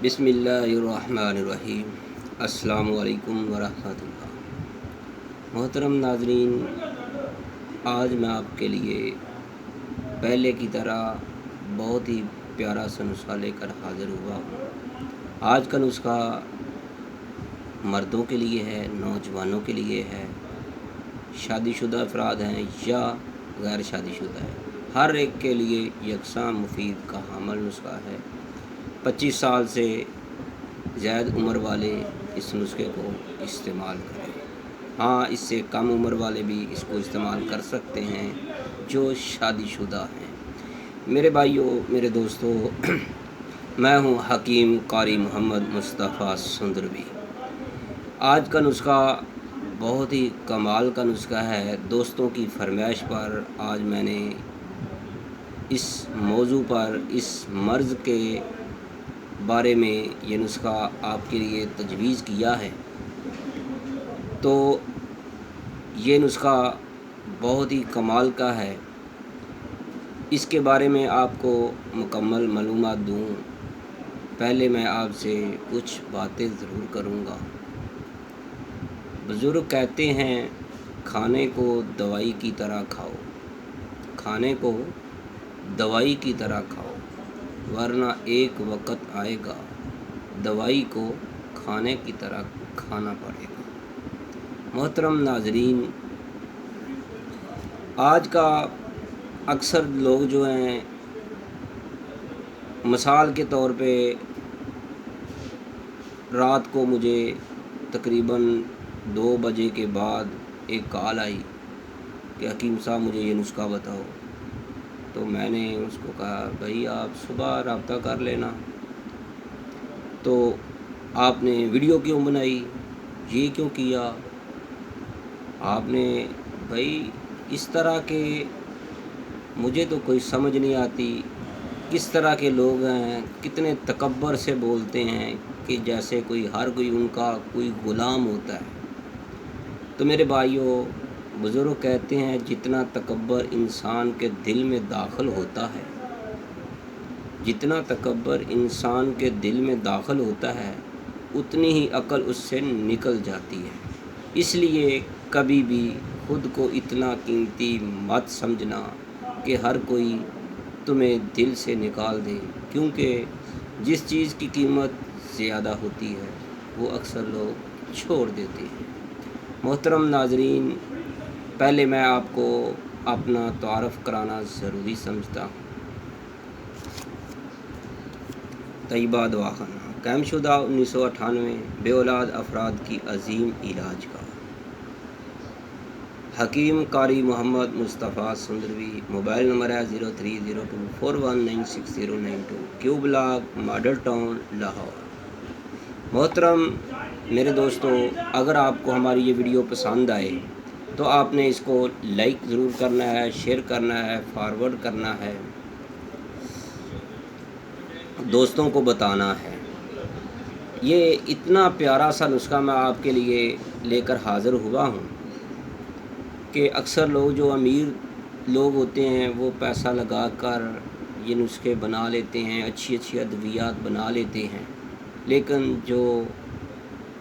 بسم اللہ الرحمن الرحیم۔ السلام علیکم ورحمۃ اللہ۔ محترم ناظرین، آج میں آپ کے لیے پہلے کی طرح بہت ہی پیارا سا نسخہ لے کر حاضر ہوا ہوں۔ آج کا نسخہ مردوں کے لیے ہے، نوجوانوں کے لیے ہے، شادی شدہ افراد ہیں یا غیر شادی شدہ ہیں، ہر ایک کے لیے یکساں مفید کا حامل نسخہ ہے۔ 25 سال سے زائد عمر والے اس نسخے کو استعمال کریں۔ ہاں، اس سے کم عمر والے بھی اس کو استعمال کر سکتے ہیں جو شادی شدہ ہیں۔ میرے بھائیوں، میرے دوستوں، میں ہوں حکیم قاری محمد مصطفیٰ سندروی۔ آج کا نسخہ بہت ہی کمال کا نسخہ ہے۔ دوستوں کی فرمائش پر آج میں نے اس موضوع پر، اس مرض کے بارے میں یہ نسخہ آپ کے لیے تجویز کیا ہے۔ تو یہ نسخہ بہت ہی کمال کا ہے۔ اس کے بارے میں آپ کو مکمل معلومات دوں، پہلے میں آپ سے کچھ باتیں ضرور کروں گا۔ بزرگ کہتے ہیں، کھانے کو دوائی کی طرح کھاؤ، کھانے کو دوائی کی طرح کھاؤ، ورنہ ایک وقت آئے گا دوائی کو کھانے کی طرح کھانا پڑے گا۔ محترم ناظرین، آج کا اکثر لوگ جو ہیں، مثال کے طور پہ رات کو مجھے تقریباً 2 بجے کے بعد ایک کال آئی کہ حکیم صاحب مجھے یہ نسخہ بتاؤ۔ تو میں نے اس کو کہا، بھائی آپ صبح رابطہ کر لینا۔ تو آپ نے ویڈیو کیوں بنائی، یہ کیوں کیا؟ آپ نے بھائی اس طرح کے مجھے تو کوئی سمجھ نہیں آتی، کس طرح کے لوگ ہیں، کتنے تکبر سے بولتے ہیں کہ جیسے ہر کوئی ان کا کوئی غلام ہوتا ہے۔ تو میرے بھائیوں، بزرگ کہتے ہیں، جتنا تکبر انسان کے دل میں داخل ہوتا ہے، جتنا تکبر انسان کے دل میں داخل ہوتا ہے، اتنی ہی عقل اس سے نکل جاتی ہے۔ اس لیے کبھی بھی خود کو اتنا قیمتی مت سمجھنا کہ ہر کوئی تمہیں دل سے نکال دے، کیونکہ جس چیز کی قیمت زیادہ ہوتی ہے وہ اکثر لوگ چھوڑ دیتے ہیں۔ محترم ناظرین، پہلے میں آپ کو اپنا تعارف کرانا ضروری سمجھتا ہوں۔ طیبہ دواخانہ قائم شدہ 1998، بے اولاد افراد کی عظیم علاج گاہ۔ حکیم قاری محمد مصطفیٰ سندروی۔ موبائل نمبر ہے 0302419692، کیو بلاک، ماڈل ٹاؤن، لاہور۔ محترم میرے دوستو، اگر آپ کو ہماری یہ ویڈیو پسند آئے تو آپ نے اس کو لائک ضرور کرنا ہے، شیئر کرنا ہے، فارورڈ کرنا ہے، دوستوں کو بتانا ہے۔ یہ اتنا پیارا سا نسخہ میں آپ کے لیے لے کر حاضر ہوا ہوں کہ اکثر لوگ جو امیر لوگ ہوتے ہیں وہ پیسہ لگا کر یہ نسخے بنا لیتے ہیں، اچھی اچھی ادویات بنا لیتے ہیں، لیکن جو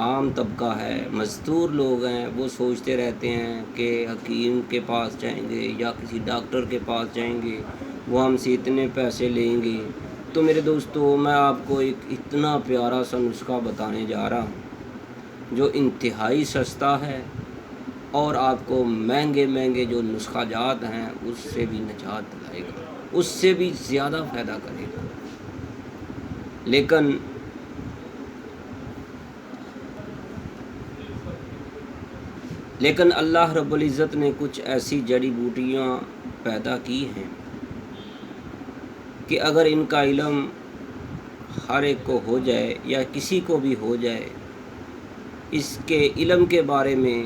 عام طبقہ ہے، مزدور لوگ ہیں، وہ سوچتے رہتے ہیں کہ حکیم کے پاس جائیں گے یا کسی ڈاکٹر کے پاس جائیں گے، وہ ہم سے اتنے پیسے لیں گے۔ تو میرے دوستو، میں آپ کو ایک اتنا پیارا سا نسخہ بتانے جا رہا ہوں جو انتہائی سستا ہے اور آپ کو مہنگے جو نسخہ جات ہیں اس سے بھی نجات دلائے گا، اس سے بھی زیادہ فائدہ کرے گا۔ لیکن اللہ رب العزت نے کچھ ایسی جڑی بوٹیاں پیدا کی ہیں کہ اگر ان کا علم ہر ایک کو ہو جائے یا کسی کو بھی ہو جائے، اس کے علم کے بارے میں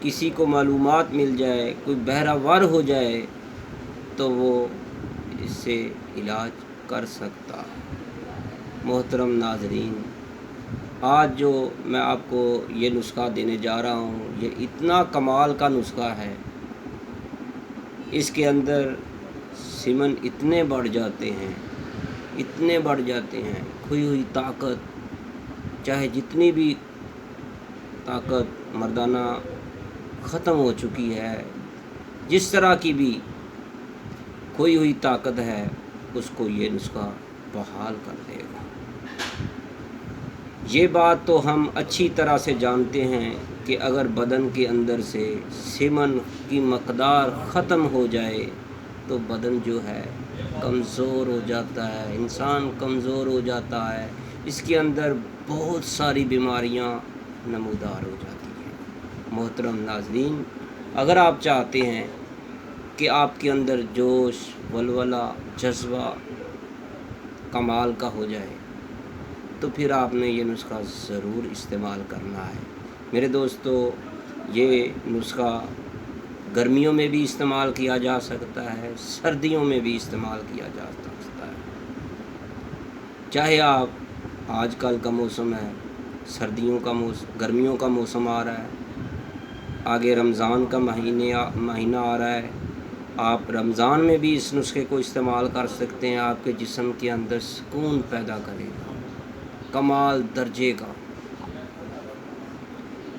کسی کو معلومات مل جائے، کوئی بہرہ ہو جائے، تو وہ اس سے علاج کر سکتا ہے۔ محترم ناظرین، آج جو میں آپ کو یہ نسخہ دینے جا رہا ہوں، یہ اتنا کمال کا نسخہ ہے، اس کے اندر سمن اتنے بڑھ جاتے ہیں اتنے بڑھ جاتے ہیں، کھوئی ہوئی طاقت، چاہے جتنی بھی طاقت مردانہ ختم ہو چکی ہے، جس طرح کی بھی کھوئی ہوئی طاقت ہے، اس کو یہ نسخہ بحال کر دے گا۔ یہ بات تو ہم اچھی طرح سے جانتے ہیں کہ اگر بدن کے اندر سے سمن کی مقدار ختم ہو جائے تو بدن جو ہے کمزور ہو جاتا ہے، انسان کمزور ہو جاتا ہے، اس کے اندر بہت ساری بیماریاں نمودار ہو جاتی ہیں۔ محترم ناظرین، اگر آپ چاہتے ہیں کہ آپ کے اندر جوش، ولولہ، جذبہ کمال کا ہو جائے تو پھر آپ نے یہ نسخہ ضرور استعمال کرنا ہے۔ میرے دوستو، یہ نسخہ گرمیوں میں بھی استعمال کیا جا سکتا ہے، سردیوں میں بھی استعمال کیا جا سکتا ہے۔ چاہے آپ آج کل کا موسم ہے، سردیوں کا موسم، گرمیوں کا موسم آ رہا ہے، آگے رمضان کا مہینہ آ رہا ہے، آپ رمضان میں بھی اس نسخے کو استعمال کر سکتے ہیں۔ آپ کے جسم کے اندر سکون پیدا کرے گا، کمال درجے کا۔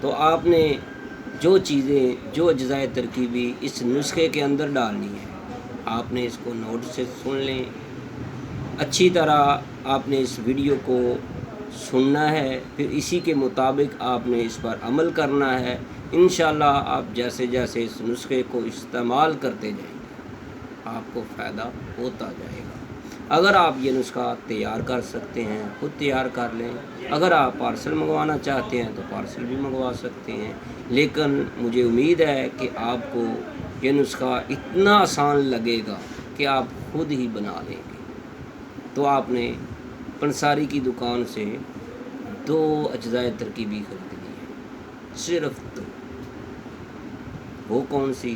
تو آپ نے جو چیزیں، جو اجزائے ترکیبی اس نسخے کے اندر ڈالنی ہے، آپ نے اس کو نوٹ سے سن لیں، اچھی طرح آپ نے اس ویڈیو کو سننا ہے، پھر اسی کے مطابق آپ نے اس پر عمل کرنا ہے۔ انشاءاللہ آپ جیسے جیسے اس نسخے کو استعمال کرتے جائیں گے، آپ کو فائدہ ہوتا جائے گا۔ اگر آپ یہ نسخہ تیار کر سکتے ہیں، خود تیار کر لیں۔ اگر آپ پارسل منگوانا چاہتے ہیں تو پارسل بھی منگوا سکتے ہیں، لیکن مجھے امید ہے کہ آپ کو یہ نسخہ اتنا آسان لگے گا کہ آپ خود ہی بنا لیں گے۔ تو آپ نے پنساری کی دکان سے 2 اجزائے ترکیبی خریدنی ہے، صرف 2۔ وہ کون سی؟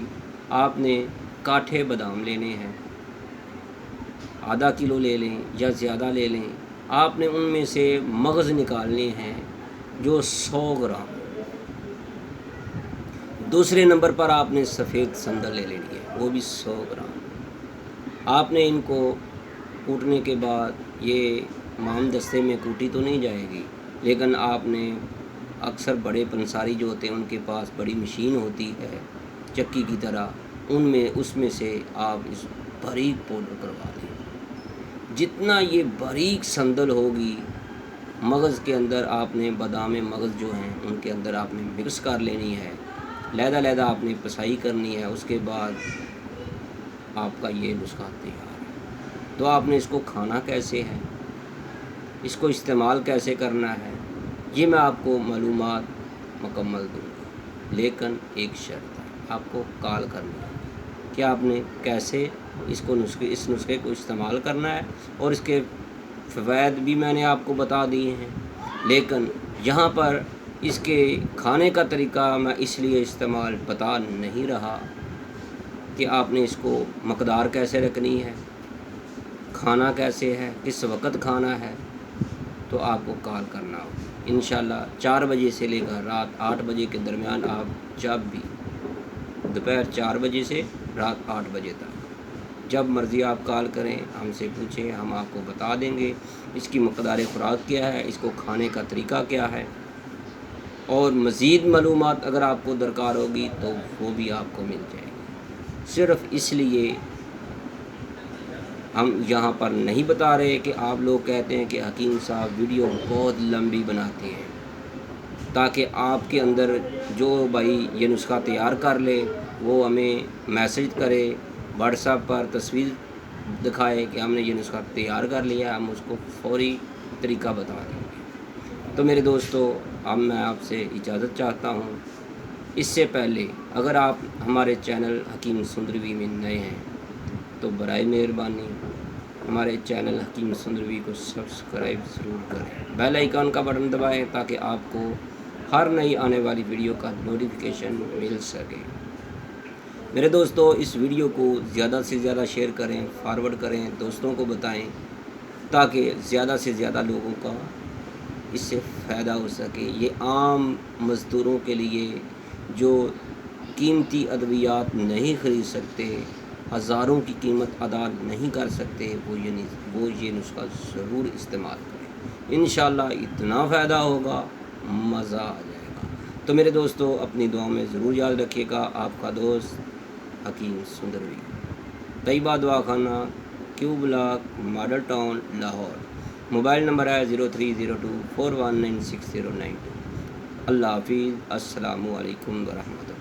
آپ نے کاٹھے بادام لینے ہیں، آدھا کلو لے لیں یا زیادہ لے لیں۔ آپ نے ان میں سے مغز نکالنے ہیں جو 100 گرام۔ دوسرے نمبر پر آپ نے سفید سندل لے لینی ہے، وہ بھی 100 گرام۔ آپ نے ان کو کوٹنے کے بعد، یہ مام دستے میں کوٹی تو نہیں جائے گی، لیکن آپ نے اکثر بڑے پنساری جو ہوتے ہیں ان کے پاس بڑی مشین ہوتی ہے چکی کی طرح، اس میں سے آپ اس باریک پاؤڈر کروا لیں۔ جتنا یہ باریک سندل ہوگی، مغز کے اندر آپ نے بادام مغز جو ہیں ان کے اندر آپ نے مکس کر لینی ہے، علیحدہ آپ نے پسائی کرنی ہے۔ اس کے بعد آپ کا یہ نسخہ تیار ہے۔ تو آپ نے اس کو کھانا کیسے ہے، اس کو استعمال کیسے کرنا ہے، یہ میں آپ کو معلومات مکمل دوں گا، لیکن ایک شرط ہے، آپ کو کال کرنی ہے کہ آپ نے کیسے اس نسخے کو استعمال کرنا ہے، اور اس کے فوائد بھی میں نے آپ کو بتا دیے ہیں، لیکن یہاں پر اس کے کھانے کا طریقہ میں اس لیے استعمال بتا نہیں رہا کہ آپ نے اس کو مقدار کیسے رکھنی ہے، کھانا کیسے ہے، کس وقت کھانا ہے۔ تو آپ کو کال کرنا ہوگا انشاءاللہ 4 بجے سے لے کر رات 8 بجے کے درمیان، آپ جب بھی، دوپہر 4 بجے سے رات 8 بجے تک جب مرضی آپ کال کریں، ہم سے پوچھیں، ہم آپ کو بتا دیں گے اس کی مقدار خوراک کیا ہے، اس کو کھانے کا طریقہ کیا ہے، اور مزید معلومات اگر آپ کو درکار ہوگی تو وہ بھی آپ کو مل جائے گی۔ صرف اس لیے ہم یہاں پر نہیں بتا رہے کہ آپ لوگ کہتے ہیں کہ حکیم صاحب ویڈیو بہت لمبی بناتے ہیں، تاکہ آپ کے اندر جو بھائی یہ نسخہ تیار کر لے وہ ہمیں میسج کرے، واٹس ایپ پر تصویر دکھائے کہ ہم نے یہ نسخہ تیار کر لیا، ہم اس کو فوری طریقہ بتا دیں گے۔ تو میرے دوستو، اب میں آپ سے اجازت چاہتا ہوں۔ اس سے پہلے اگر آپ ہمارے چینل حکیم سندروی میں نئے ہیں تو برائے مہربانی ہمارے چینل حکیم سندروی کو سبسکرائب ضرور کریں، بیل آئیکن کا بٹن دبائیں تاکہ آپ کو ہر نئی آنے والی ویڈیو کا نوٹیفیکیشن مل سکے۔ میرے دوستو، اس ویڈیو کو زیادہ سے زیادہ شیئر کریں، فارورڈ کریں، دوستوں کو بتائیں تاکہ زیادہ سے زیادہ لوگوں کا اس سے فائدہ ہو سکے۔ یہ عام مزدوروں کے لیے جو قیمتی ادویات نہیں خرید سکتے، ہزاروں کی قیمت ادا نہیں کر سکتے، وہ یہ نسخہ ضرور استعمال کریں، انشاءاللہ اتنا فائدہ ہوگا، مزہ آ جائے گا۔ تو میرے دوستو اپنی دعا میں ضرور یاد رکھیے گا، آپ کا دوست حکیم سندروی، طیبہ دعا خانہ، Q block, model town, Lahore. Mobile number ہے 0302419692۔ اللہ حافظ، السلام علیکم ورحمۃ اللہ۔